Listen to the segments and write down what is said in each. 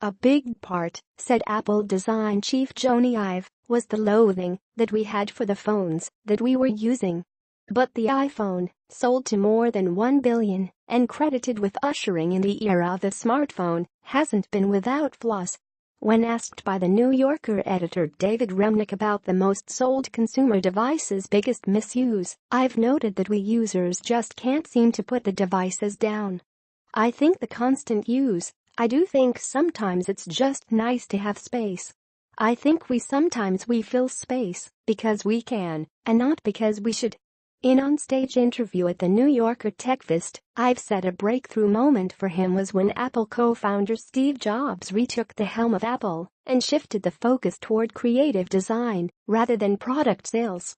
A big part, said Apple design chief Jony Ive, was the loathing that we had for the phones that we were using. But the iPhone, sold to more than 1 billion and credited with ushering in the era of the smartphone, hasn't been without flaws. When asked by the New Yorker editor David Remnick about the most sold consumer device's biggest misuse, Ive noted that we users just can't seem to put the devices down. I think the constant use. I do think sometimes it's just nice to have space. I think we fill space because we can and not because we should. In an on-stage interview at the New Yorker TechFest, Ive said a breakthrough moment for him was when Apple co-founder Steve Jobs retook the helm of Apple and shifted the focus toward creative design rather than product sales.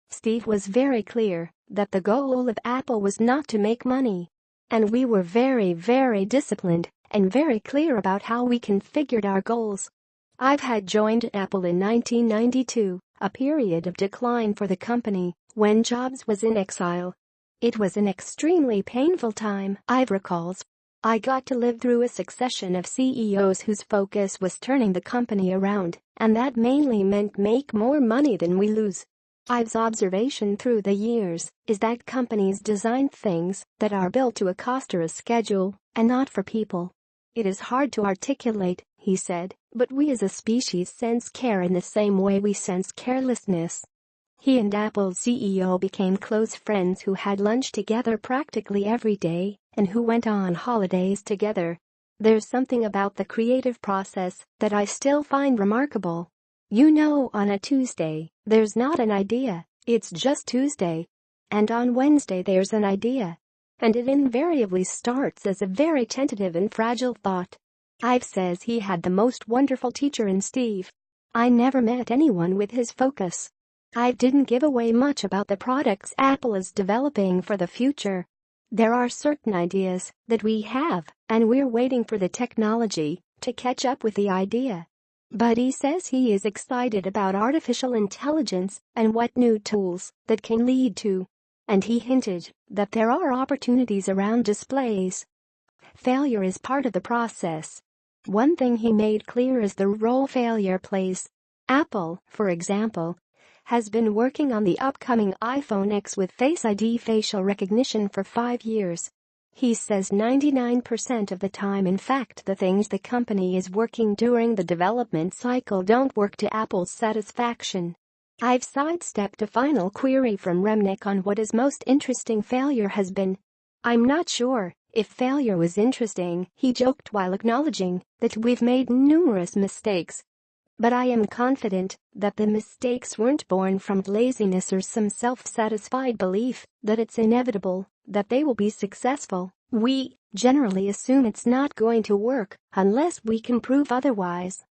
Steve was very clear that the goal of Apple was not to make money. And we were very, very disciplined and very clear about how we configured our goals. Ive had joined Apple in 1992, a period of decline for the company, when Jobs was in exile. It was an extremely painful time, Ive recalls. I got to live through a succession of CEOs whose focus was turning the company around, and that mainly meant make more money than we lose. Ive's observation through the years is that companies design things that are built to a cost or a schedule, and not for people. It is hard to articulate, he said, but we as a species sense care in the same way we sense carelessness. He and Apple's CEO became close friends who had lunch together practically every day and who went on holidays together. There's something about the creative process that I still find remarkable. You know, on a Tuesday, there's not an idea, it's just Tuesday. And on Wednesday there's an idea. And it invariably starts as a very tentative and fragile thought. Ive says he had the most wonderful teacher in Steve. I never met anyone with his focus. Ive didn't give away much about the products Apple is developing for the future. There are certain ideas that we have, and we're waiting for the technology to catch up with the idea. But he says he is excited about artificial intelligence and what new tools that can lead to. And he hinted that there are opportunities around displays. Failure is part of the process. One thing he made clear is the role failure plays. Apple, for example, has been working on the upcoming iPhone X with Face ID facial recognition for 5 years. He says 99% of the time, in fact, the things the company is working during the development cycle don't work to Apple's satisfaction. I've sidestepped a final query from Remnick on what his most interesting failure has been. I'm not sure if failure was interesting, he joked while acknowledging that we've made numerous mistakes. But I am confident that the mistakes weren't born from laziness or some self-satisfied belief that it's inevitable that they will be successful. We generally assume it's not going to work unless we can prove otherwise.